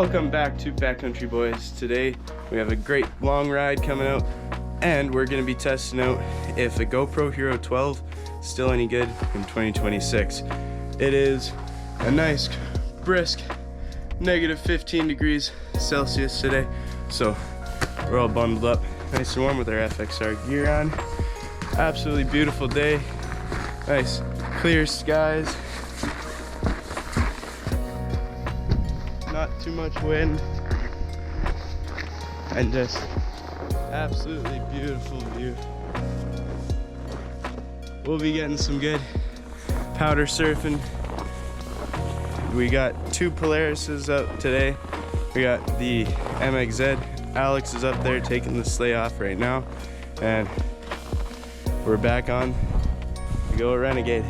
Welcome back to Backcountry Boys. Today we have a great long ride coming out, and we're going to be testing out if a GoPro Hero 12 is still any good in 2026. It is a nice brisk -15 degrees Celsius today, so we're all bundled up nice and warm with our FXR gear on. Absolutely beautiful day, nice clear skies, not too much wind, and just absolutely beautiful view. We'll be getting some good powder surfing. We got two Polarises out today. We got the MXZ. Alex is up there taking the sleigh off right now, and we're back on to go Renegade.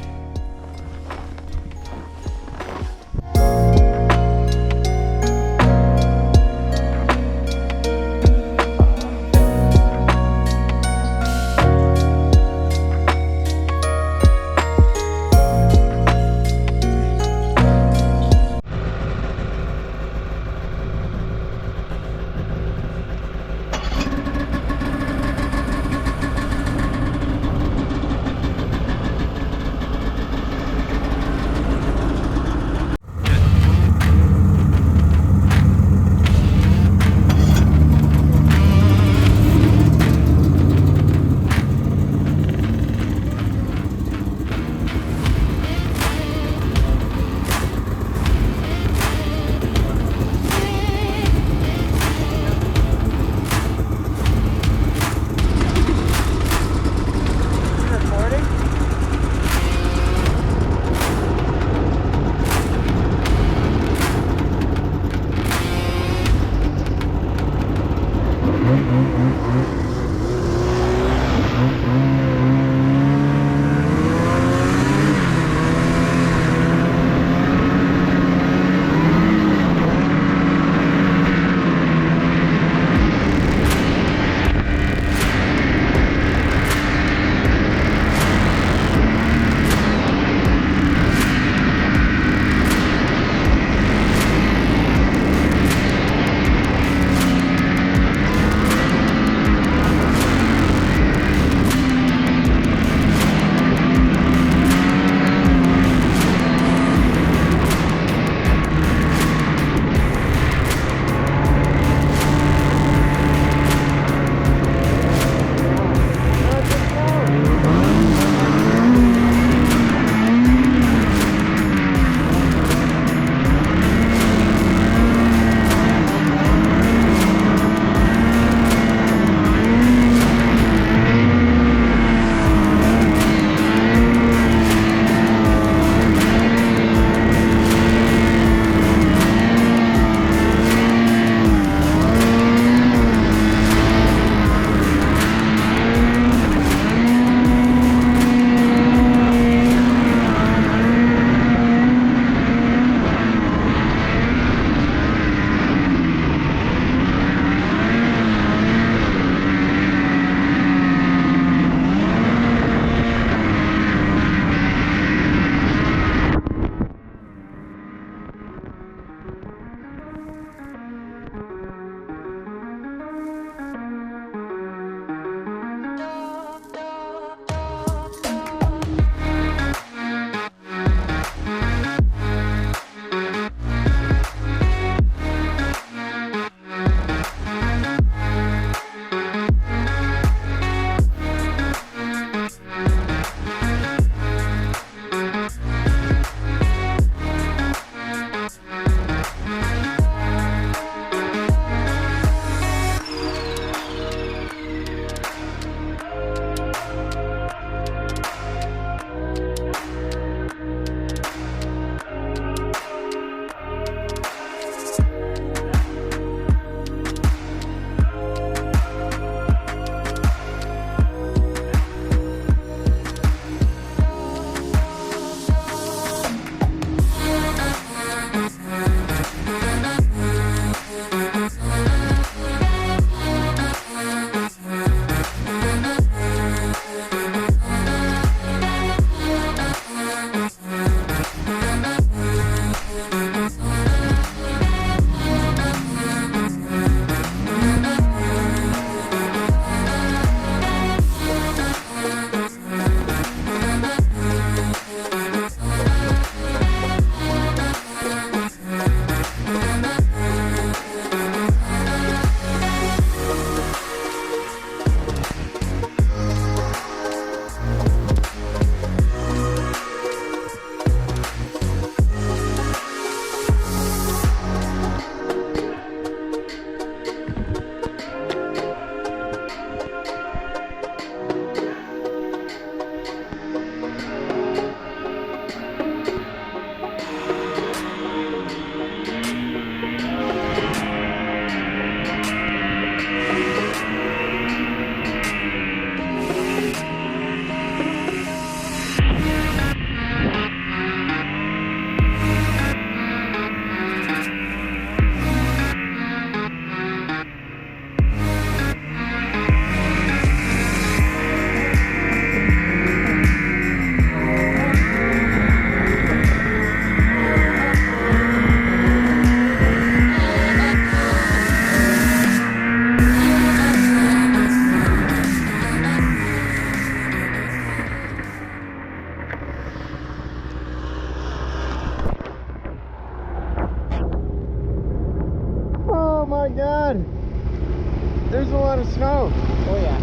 There's a lot of snow. Oh yeah.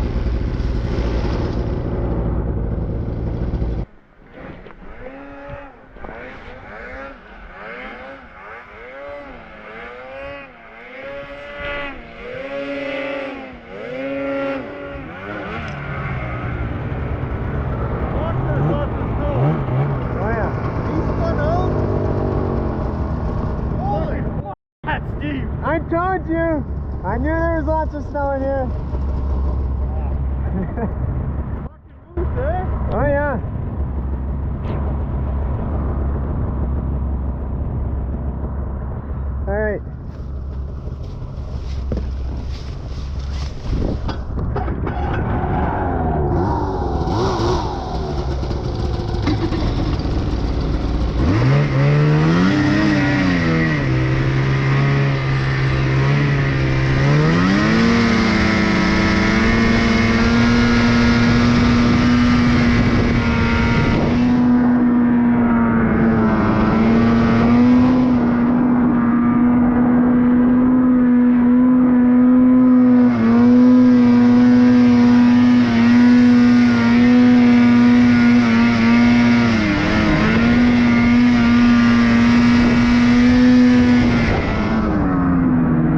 I told you! I knew there was lots of snow in here. Oh yeah. All right.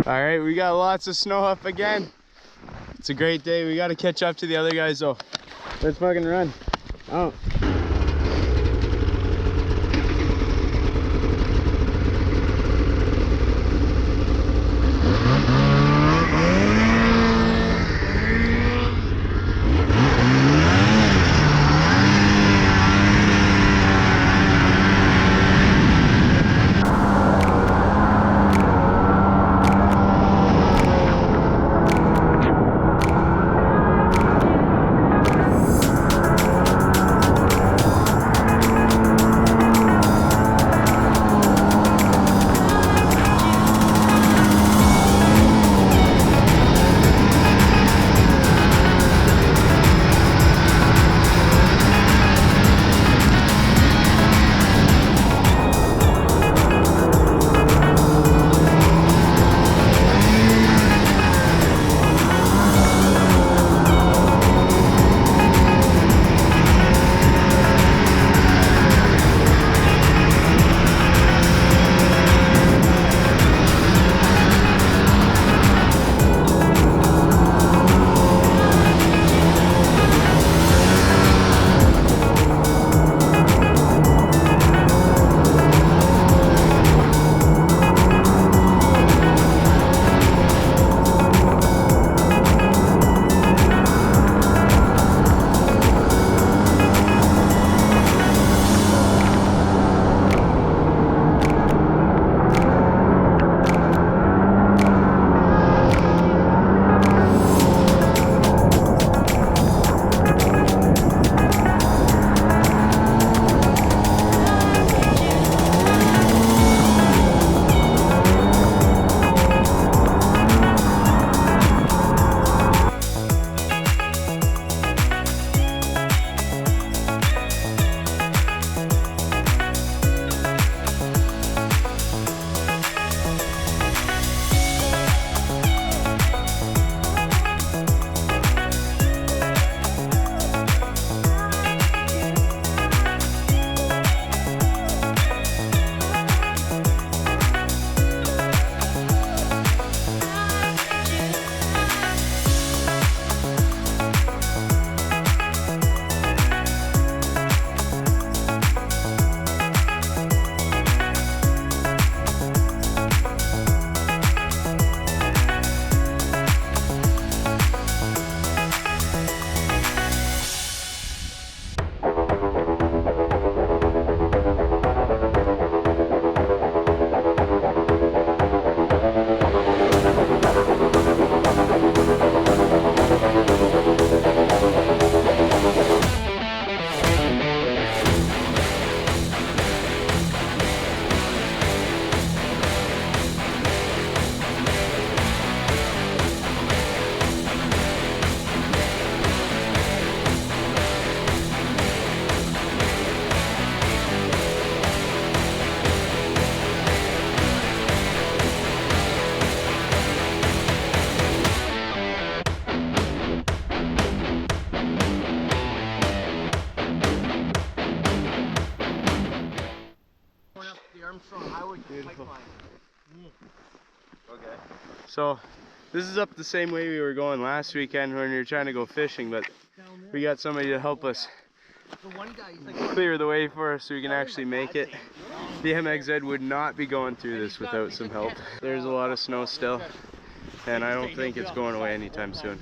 Alright, we got lots of snow up again. It's a great day. We got to catch up to the other guys though. Let's fucking run. Oh. Armstrong Highway to Beautiful. Pipeline. Okay. So this is up the same way we were going last weekend when we were trying to go fishing, but we got somebody to help us The one guy, he's like, clear the way for us so we can actually make it. The MXZ would not be going through this without some help. There's a lot of snow still, and I don't think it's going away anytime soon.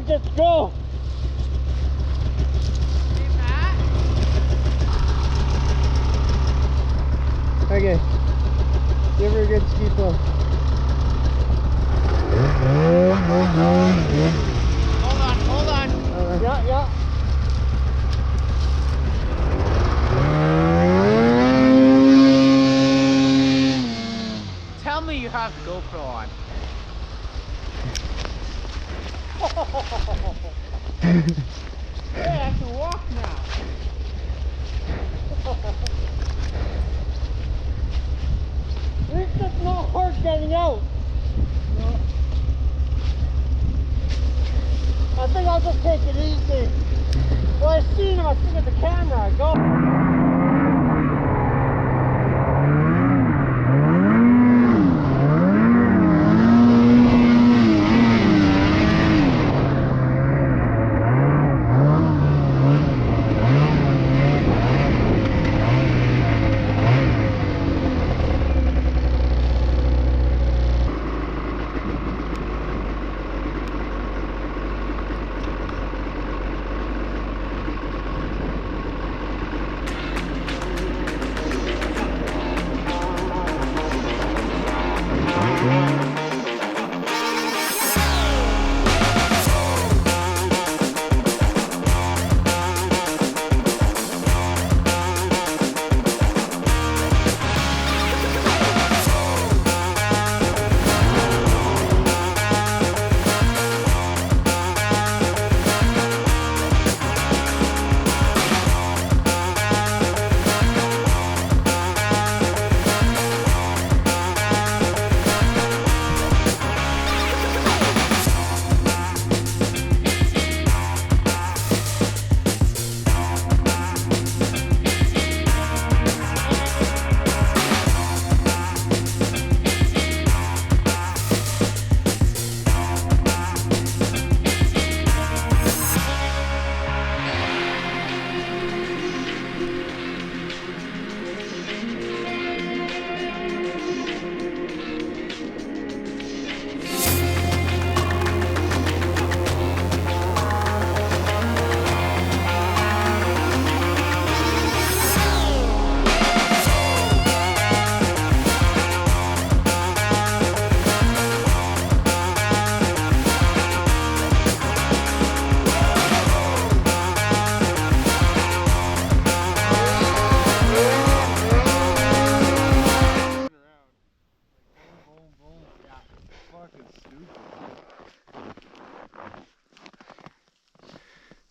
Just go! Okay. Give her a good ski flow. Hold on. Yeah. Tell me you have GoPro on. Hey, I can walk now. There's just no hurt getting out. No. I think I'll just take it easy. Well, I seen him, I think at the camera. Go.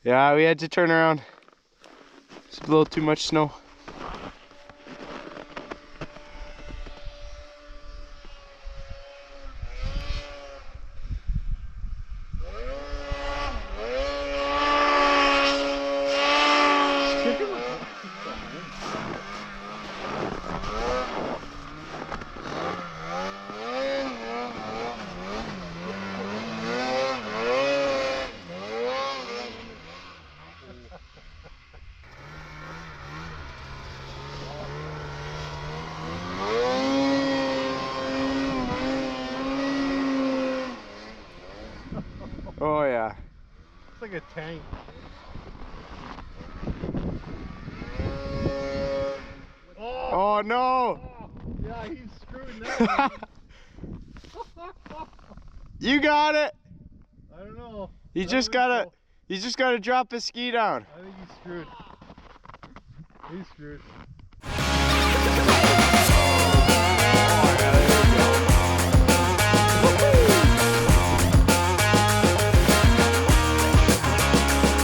Yeah, we had to turn around. It's a little too much snow. Oh yeah. It's like a tank. Oh no! Yeah, he's screwing that. You got it! I don't know. You just gotta drop his ski down. I think he's screwed. He's screwed.